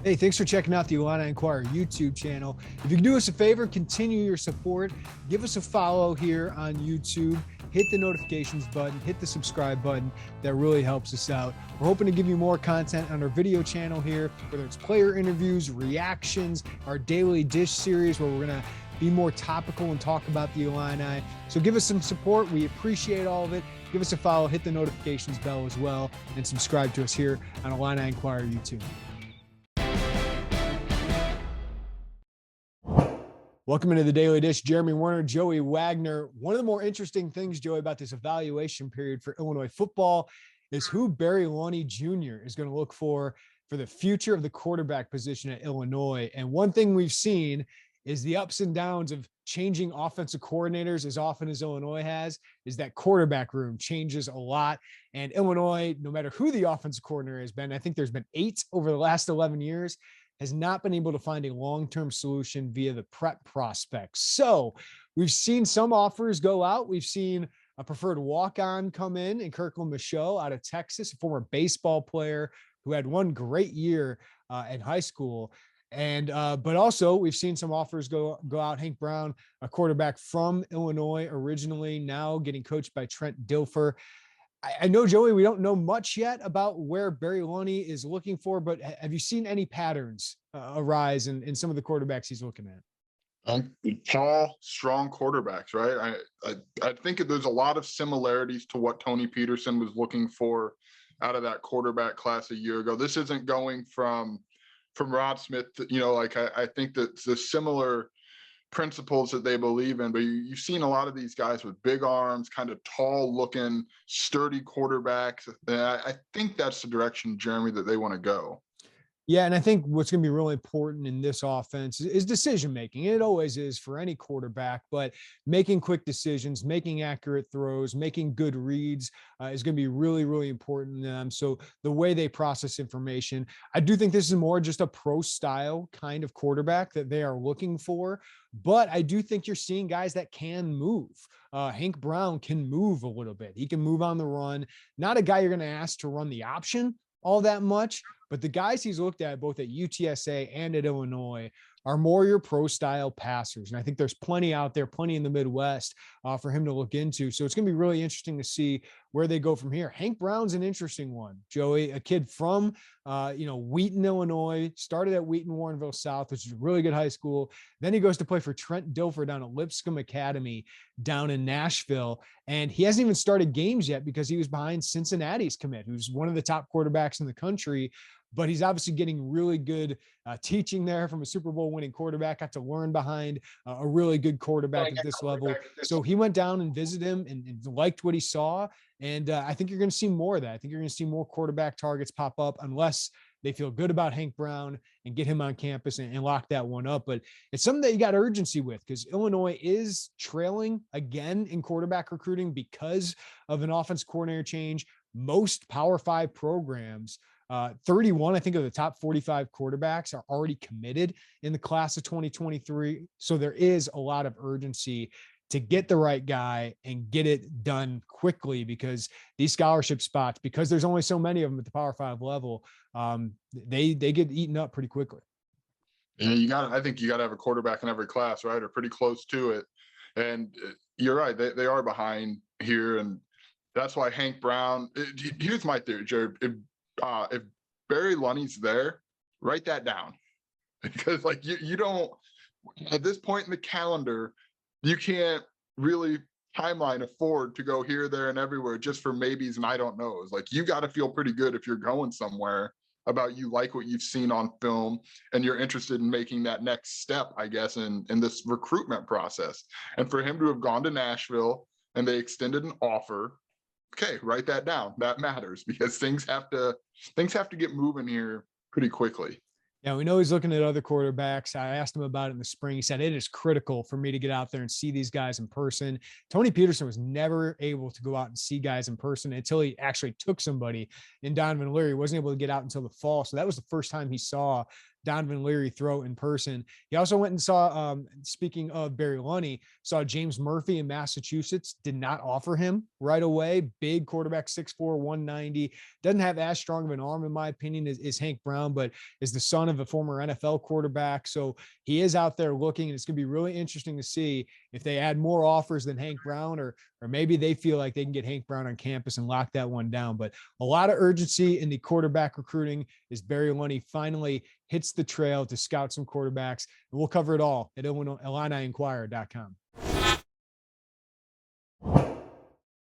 Hey, thanks for checking out the Illini Inquirer YouTube channel. If you can do us a favor, continue your support. Give us a follow here on YouTube. Hit the notifications button, hit the subscribe button. That really helps us out. We're hoping to give you more content on our video channel here, whether it's player interviews, reactions, our daily dish series where we're going to be more topical and talk about the Illini. So give us some support. We appreciate all of it. Give us a follow, hit the notifications bell as well, and subscribe to us here on Illini Inquirer YouTube. Welcome into the Daily Dish. Jeremy Werner, Joey Wagner. One of the more interesting things, Joey, about this evaluation period for Illinois football is who Barry Lunney Jr. is going to look for the future of the quarterback position at Illinois. And one thing we've seen is the ups and downs of changing offensive coordinators as often as Illinois has, is that quarterback room changes a lot. And Illinois, no matter who the offensive coordinator has been, I think there's been 8 over the last 11 years, has not been able to find a long-term solution via the prep prospects. So we've seen some offers go out. We've seen a preferred walk-on come in Kirkland Michaud out of Texas, a former baseball player who had one great year in high school. And but also we've seen some offers go out. Hank Brown, a quarterback from Illinois originally, now getting coached by Trent Dilfer. I know, Joey, we don't know much yet about where Barry Lunney is looking for, but have you seen any patterns arise in some of the quarterbacks he's looking at? Tall, strong quarterbacks, right? I think there's a lot of similarities to what Tony Peterson was looking for out of that quarterback class a year ago. This isn't going from Rod Smith, I think that the similar principles that they believe in, but you've seen a lot of these guys with big arms, kind of tall looking, sturdy quarterbacks. And I think that's the direction, Jeremy, that they want to go. Yeah, and I think what's going to be really important in this offense is decision-making. It always is for any quarterback, but making quick decisions, making accurate throws, making good reads is going to be really, really important to them. So the way they process information, I do think this is more just a pro-style kind of quarterback that they are looking for, but I do think you're seeing guys that can move. Hank Brown can move a little bit. He can move on the run. Not a guy you're going to ask to run the option all that much, but the guys he's looked at both at UTSA and at Illinois are more your pro style passers. And I think there's plenty out there, plenty in the Midwest for him to look into. So it's going to be really interesting to see where they go from here. Hank Brown's an interesting one, Joey, a kid from, Wheaton, Illinois, started at Wheaton Warrenville South, which is a really good high school. Then he goes to play for Trent Dilfer down at Lipscomb Academy down in Nashville. And he hasn't even started games yet because he was behind Cincinnati's commit, who's one of the top quarterbacks in the country. But he's obviously getting really good teaching there from a Super Bowl winning quarterback. Got to learn behind a really good quarterback at this level. So he went down and visited him and liked what he saw. And I think you're going to see more of that. I think you're going to see more quarterback targets pop up unless they feel good about Hank Brown and get him on campus and lock that one up. But it's something that you got urgency with because Illinois is trailing again in quarterback recruiting because of an offense coordinator change. Most Power 5 programs, 31, I think, of the top 45 quarterbacks are already committed in the class of 2023. So there is a lot of urgency to get the right guy and get it done quickly because these scholarship spots, because there's only so many of them at the Power 5 level, they get eaten up pretty quickly. Yeah, I think you got to have a quarterback in every class, right? Or pretty close to it. And you're right. They are behind here. And that's why Hank Brown, here's my theory, Jared. If Barry Lunney's there, write that down because you don't, at this point in the calendar, you can't really timeline afford to go here, there, and everywhere just for maybes and I don't knows. You got to feel pretty good if you're going somewhere about you like what you've seen on film and you're interested in making that next step, I guess, in this recruitment process. And for him to have gone to Nashville and they extended an offer, okay, write that down. That matters because things have to get moving here pretty quickly. Yeah, we know he's looking at other quarterbacks. I asked him about it in the spring. He said, it is critical for me to get out there and see these guys in person. Tony Peterson was never able to go out and see guys in person until he actually took somebody in Donovan Leary. He wasn't able to get out until the fall. So that was the first time he saw Donovan Leary throw in person. He also went and saw, speaking of Barry Lunney, saw James Murphy in Massachusetts, did not offer him right away. Big quarterback, 6'4", 190. Doesn't have as strong of an arm, in my opinion, as Hank Brown, but is the son of a former NFL quarterback. So he is out there looking, and it's going to be really interesting to see if they add more offers than Hank Brown, or maybe they feel like they can get Hank Brown on campus and lock that one down. But a lot of urgency in the quarterback recruiting as Barry Lunney finally hits the trail to scout some quarterbacks. And we'll cover it all at IlliniInquirer.com.